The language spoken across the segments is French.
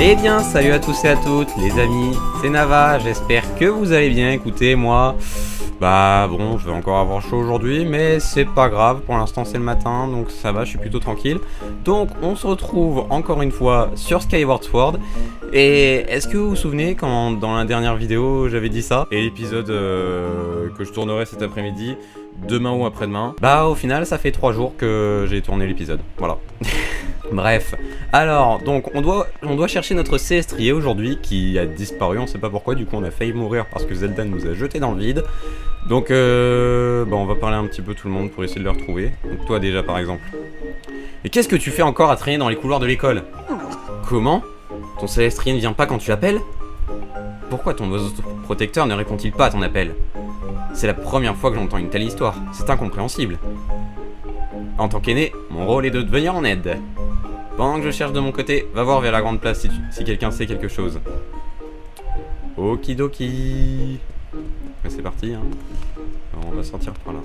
Eh bien, salut à tous et à toutes, les amis, c'est Nava, j'espère que vous allez bien. Écoutez, moi, bon, je vais encore avoir chaud aujourd'hui, mais c'est pas grave, pour l'instant c'est le matin, donc ça va, je suis plutôt tranquille. Donc, on se retrouve encore une fois sur Skyward Sword, et est-ce que vous vous souvenez quand dans la dernière vidéo j'avais dit ça, et l'épisode que je tournerai cet après-midi, demain ou après-demain, au final ça fait 3 jours que j'ai tourné l'épisode, voilà. Bref, alors, donc on doit chercher notre célestrier aujourd'hui qui a disparu, on sait pas pourquoi, du coup on a failli mourir parce que Zelda nous a jeté dans le vide. Donc on va parler un petit peu tout le monde pour essayer de le retrouver. Donc toi déjà par exemple. Et qu'est-ce que tu fais encore à traîner dans les couloirs de l'école? Comment? Ton célestrier ne vient pas quand tu l'appelles? Pourquoi ton oiseau protecteur ne répond-il pas à ton appel? C'est la première fois que j'entends une telle histoire, c'est incompréhensible. En tant qu'aîné, mon rôle est de te venir en aide. Pendant que je cherche de mon côté, va voir vers la grande place si quelqu'un sait quelque chose. Okidoki. Mais c'est parti, hein. Alors, on va sortir par là.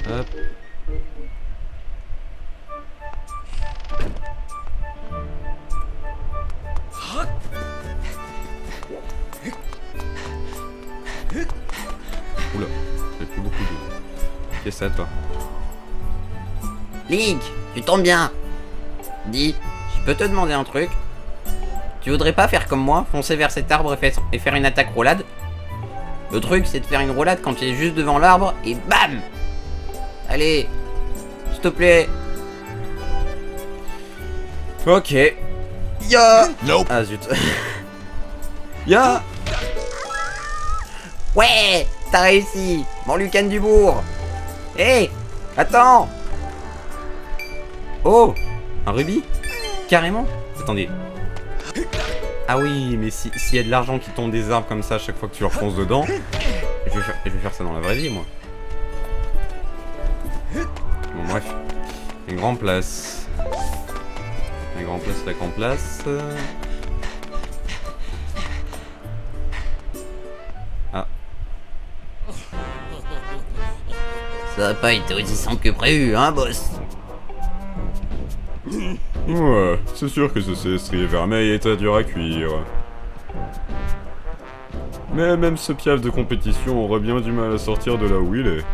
Hop. Oula, j'ai plus beaucoup d'eau. Qu'est-ce que c'est toi? Link, tu tombes bien. Dis, je peux te demander un truc? Tu voudrais pas faire comme moi, foncer vers cet arbre et faire une attaque roulade? Le truc, c'est de faire une roulade quand tu es juste devant l'arbre et bam! Allez, s'il te plaît. Ok. Ya. Nope. Ah zut. Ya. Ouais, t'as réussi, mon Lucan du bourg. Hé, attends. Oh, un rubis? Carrément? Attendez. Ah oui, mais s'il y a de l'argent qui tombe des arbres comme ça à chaque fois que tu leur fonces dedans, je vais faire ça dans la vraie vie, moi. Bon, bref. Une grande place. La grande place. Ah. Ça a pas été aussi simple que prévu, hein, boss? Ouais, c'est sûr que ce célestrier vermeil est très dur à cuire. Mais même ce piaf de compétition aurait bien du mal à sortir de là où il est.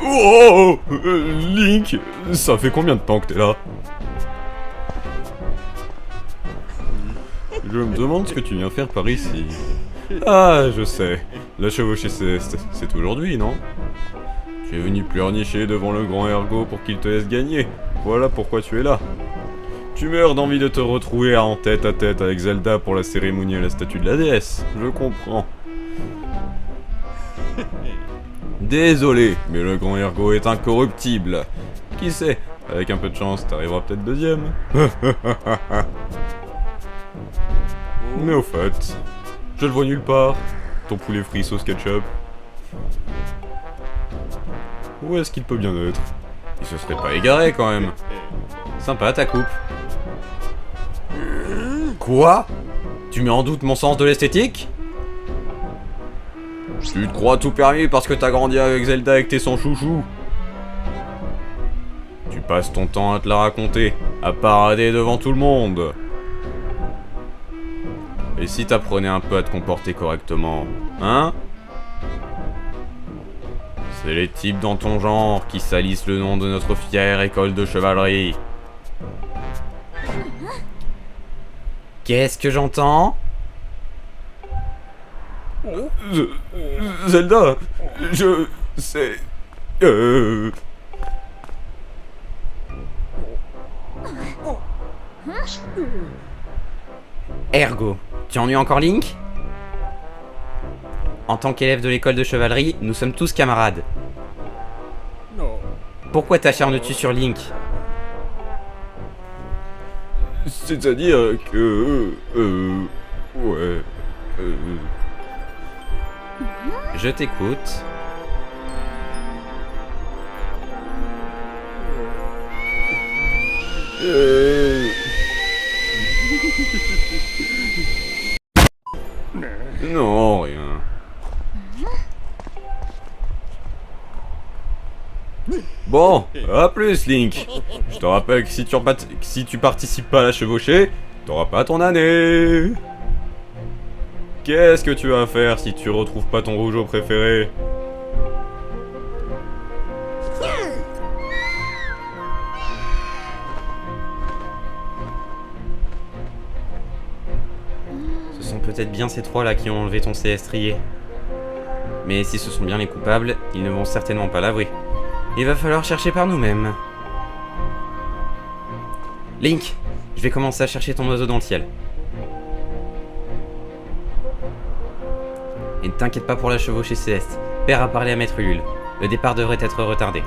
Oh, Link, ça fait combien de temps que t'es là? Je me demande ce que tu viens faire par ici. Ah, je sais. La chevauchée céleste, c'est aujourd'hui, non? Tu es venu pleurnicher devant le grand Ergo pour qu'il te laisse gagner. Voilà pourquoi tu es là. Tu meurs d'envie de te retrouver en tête à tête avec Zelda pour la cérémonie à la statue de la déesse. Je comprends. Désolé, mais le grand Ergo est incorruptible. Qui sait, avec un peu de chance, t'arriveras peut-être deuxième. Mais au fait, je le vois nulle part, ton poulet frit sauce ketchup. Où est-ce qu'il peut bien être? Il se serait pas égaré quand même. Sympa ta coupe. Quoi? Tu mets en doute mon sens de l'esthétique? Tu te crois tout permis parce que t'as grandi avec Zelda et que t'es son chouchou? Tu passes ton temps à te la raconter, à parader devant tout le monde. Et si t'apprenais un peu à te comporter correctement, hein? C'est les types dans ton genre qui salissent le nom de notre fière école de chevalerie. Qu'est-ce que j'entends? Zelda, je sais... Ergo, tu ennuies encore Link? En tant qu'élève de l'école de chevalerie, nous sommes tous camarades. Pourquoi t'acharnes-tu sur Link? C'est-à-dire que... ouais... Je t'écoute. Non, rien. Bon, à plus Link. Je te rappelle que si tu participes pas à la chevauchée, t'auras pas ton année. Qu'est-ce que tu vas faire si tu retrouves pas ton rougeau préféré? Ce sont peut-être bien ces trois là qui ont enlevé ton CS strié. Mais si ce sont bien les coupables, ils ne vont certainement pas l'avouer. Il va falloir chercher par nous-mêmes. Link, je vais commencer à chercher ton oiseau dans le ciel. Et ne t'inquiète pas pour la chevauchée Céleste. Père a parlé à Maître Ulule. Le départ devrait être retardé.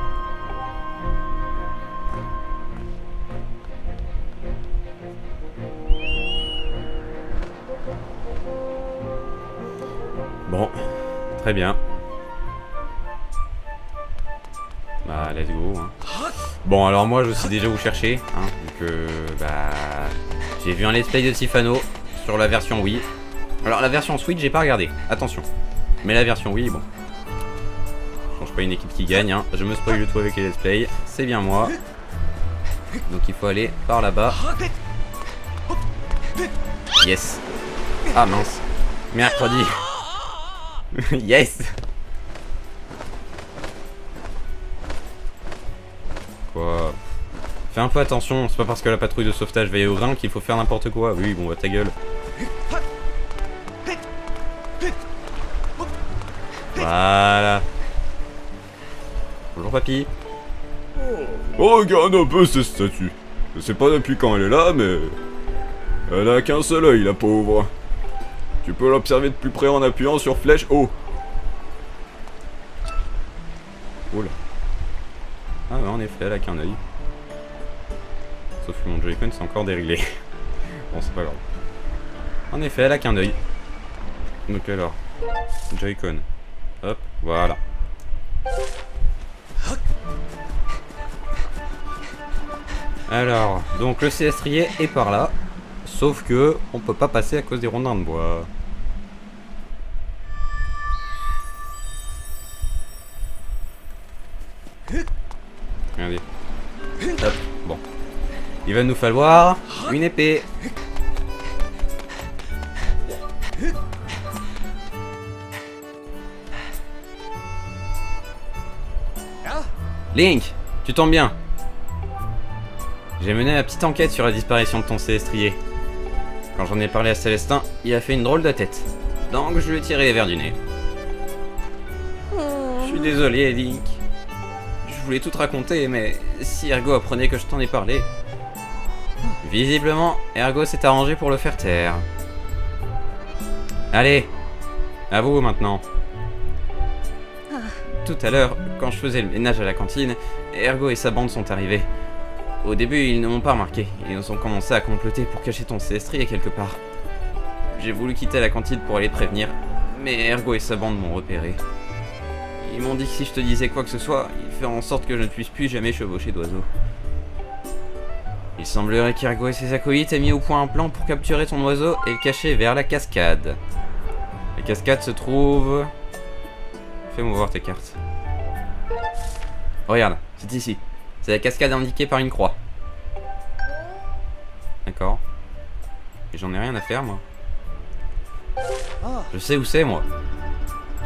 Bon, très bien. Bah, let's go. Hein. Bon, alors moi, je sais déjà où chercher. Hein, donc, j'ai vu un let's play de Sifano sur la version Wii. Alors, la version Switch, j'ai pas regardé. Attention. Mais la version Wii, bon. Je change pas une équipe qui gagne. Hein. Je me spoil le tout avec les let's play. C'est bien moi. Donc, il faut aller par là-bas. Yes. Ah, mince. Mercredi. Yes. Quoi? Fais un peu attention, c'est pas parce que la patrouille de sauvetage veille au grain qu'il faut faire n'importe quoi. Oui, bon, bah ta gueule. Voilà. Bonjour papy. Oh, regarde un peu cette statue. Je sais pas depuis quand elle est là, mais... elle a qu'un seul œil, la pauvre. Tu peux l'observer de plus près en appuyant sur flèche haut. Oh là. Ah ouais, en effet, elle a qu'un œil. Sauf que mon Joy-Con c'est encore déréglé. Bon, c'est pas grave. En effet, elle a qu'un œil. Donc alors, Joy-Con. Hop, voilà. Alors, donc le CS strié est par là. Sauf que on peut pas passer à cause des rondins de bois. Regardez. Hop, bon. Il va nous falloir une épée. Link, tu tombes bien. J'ai mené ma petite enquête sur la disparition de ton célestrier. Quand j'en ai parlé à Célestin, il a fait une drôle de tête. Donc je lui ai tiré les verres du nez. Je suis désolé, Link. Je voulais tout te raconter, mais si Ergo apprenait que je t'en ai parlé... Visiblement, Ergo s'est arrangé pour le faire taire. Allez, à vous maintenant. Tout à l'heure, quand je faisais le ménage à la cantine, Ergo et sa bande sont arrivés. Au début, ils ne m'ont pas remarqué. Ils ont commencé à comploter pour cacher ton célestrier quelque part. J'ai voulu quitter la cantine pour aller te prévenir, mais Ergo et sa bande m'ont repéré. Ils m'ont dit que si je te disais quoi que ce soit, ils feraient en sorte que je ne puisse plus jamais chevaucher d'oiseaux. Il semblerait qu'Ergo et ses acolytes aient mis au point un plan pour capturer ton oiseau et le cacher vers la cascade. La cascade se trouve... Fais-moi voir tes cartes. Regarde, c'est ici. C'est la cascade indiquée par une croix. D'accord. Et j'en ai rien à faire, moi. Je sais où c'est, moi.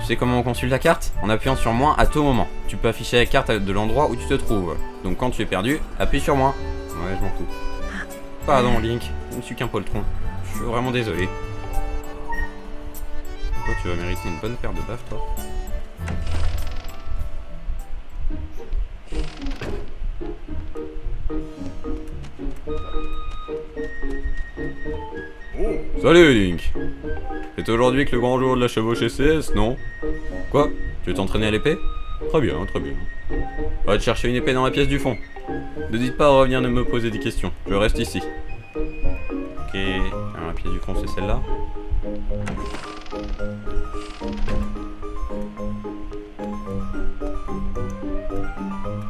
Tu sais comment on consulte la carte? En appuyant sur moins à tout moment. Tu peux afficher la carte de l'endroit où tu te trouves. Donc quand tu es perdu, appuie sur moins. Ouais, je m'en fous. Pardon, Link. Je ne suis qu'un poltron. Je suis vraiment désolé. Toi, tu vas mériter une bonne paire de baffes, toi. Salut Link. C'est aujourd'hui que le grand jour de la chevauchée CS, non? Quoi? Tu veux t'entraîner à l'épée? Très bien, très bien. Va te chercher une épée dans la pièce du fond. Ne dites pas à revenir me poser des questions. Je reste ici. Ok. Alors la pièce du fond, c'est celle-là.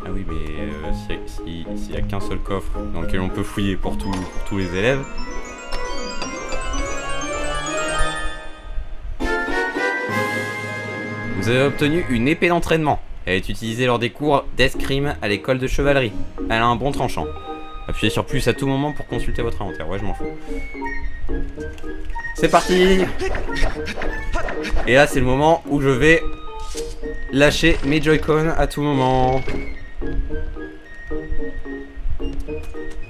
Ah oui, mais s'il n'y a qu'un seul coffre dans lequel on peut fouiller pour tous les élèves... Vous avez obtenu une épée d'entraînement. Elle est utilisée lors des cours d'escrime à l'école de chevalerie. Elle a un bon tranchant. Appuyez sur plus à tout moment pour consulter votre inventaire. Ouais, je m'en fous. C'est parti. Et là, c'est le moment où je vais lâcher mes Joy-Con à tout moment.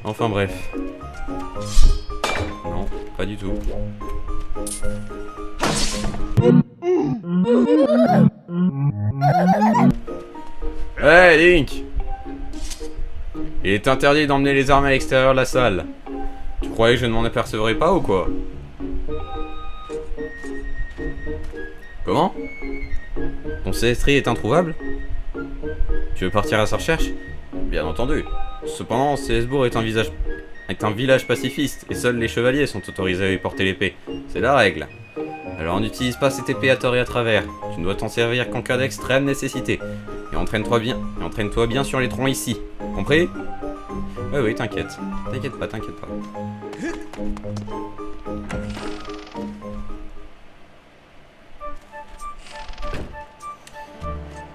Enfin bref. Non, pas du tout. Hey Link! Il est interdit d'emmener les armes à l'extérieur de la salle. Tu croyais que je ne m'en apercevrais pas ou quoi? Comment? Ton célestri est introuvable? Tu veux partir à sa recherche? Bien entendu. Cependant, Célesbourg est un village pacifiste et seuls les chevaliers sont autorisés à y porter l'épée. C'est la règle. Alors n'utilise pas cette épée à tort et à travers. Tu ne dois t'en servir qu'en cas d'extrême nécessité. Et entraîne-toi bien sur les troncs ici. Compris? Oui, oui, t'inquiète. T'inquiète pas, t'inquiète pas.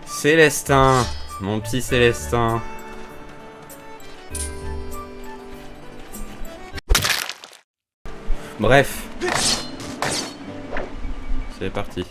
Célestin, mon petit Célestin. Bref. C'est parti.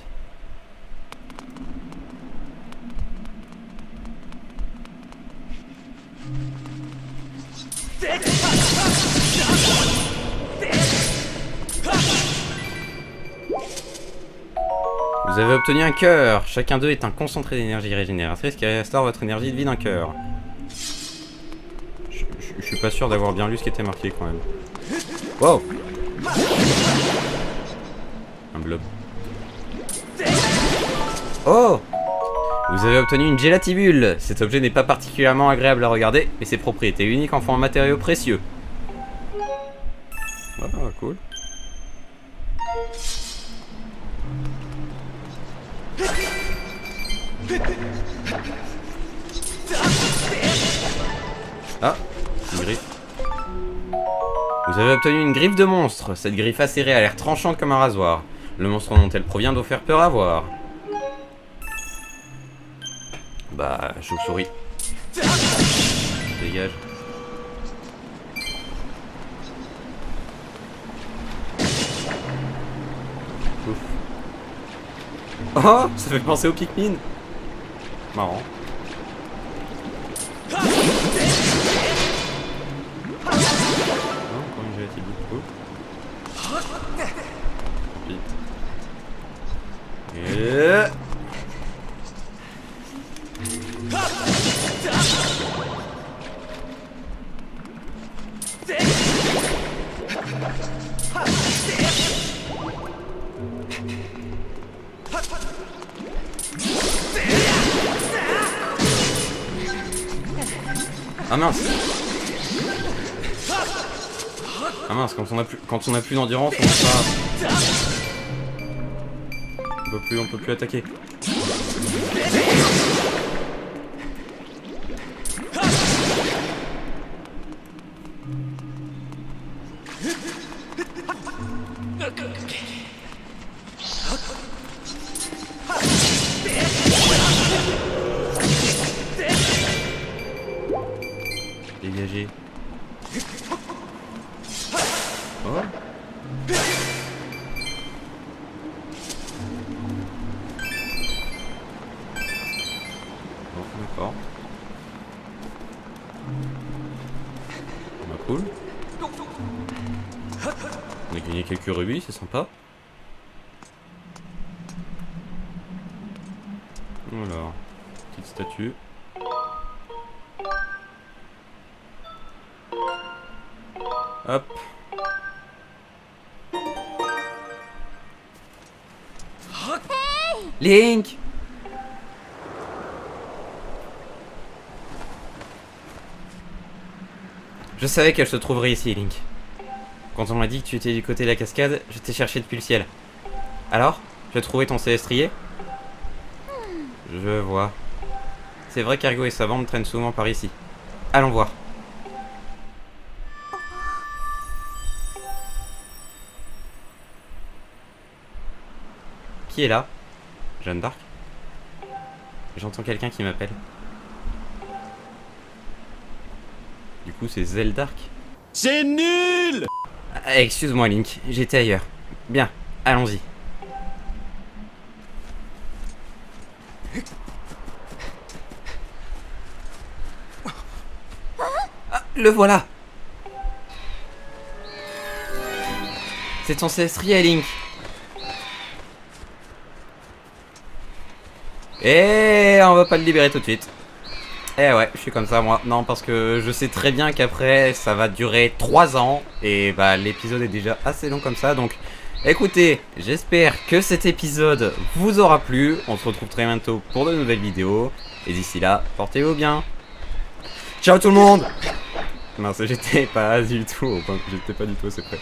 Vous avez obtenu un cœur. Chacun d'eux est un concentré d'énergie régénératrice qui restaure votre énergie de vie d'un cœur. Je suis pas sûr d'avoir bien lu ce qui était marqué quand même. Wow! Un blob. Oh! Vous avez obtenu une gélatibule. Cet objet n'est pas particulièrement agréable à regarder, mais ses propriétés uniques en font un matériau précieux. Ah, cool. Ah, une griffe. Vous avez obtenu une griffe de monstre. Cette griffe acérée a l'air tranchante comme un rasoir. Le monstre dont elle provient doit faire peur à voir. Bah, chauve-souris. Dégage. Ouf. Oh, ça fait penser au Pikmin. Marrant. Et... Ah mince. Ah mince, quand on a plus d'endurance, on peut pas... on peut plus attaquer. Dégagez. Oh. D'accord. Bah, cool. On a gagné quelques rubis, c'est sympa. Alors, petite statue. Hop. Link! Je savais qu'elle se trouverait ici, Link. Quand on m'a dit que tu étais du côté de la cascade, je t'ai cherché depuis le ciel. Alors, tu as trouvé ton célestrier? Je vois. C'est vrai qu'Ergo et sa bande traînent souvent par ici. Allons voir. Qui est là? Jeanne d'Arc? J'entends quelqu'un qui m'appelle. Du coup, c'est Zeldark. C'est nul! Ah, excuse-moi, Link, j'étais ailleurs. Bien, allons-y. Ah, le voilà! C'est ton céstrier, Link. Et on va pas le libérer tout de suite. Eh ouais, je suis comme ça moi. Non, parce que je sais très bien qu'après ça va durer 3 ans. Et bah l'épisode est déjà assez long comme ça. Donc écoutez, j'espère que cet épisode vous aura plu. On se retrouve très bientôt pour de nouvelles vidéos. Et d'ici là, portez-vous bien. Ciao tout le monde. Mince, j'étais pas du tout au point, j'étais pas du tout assez près.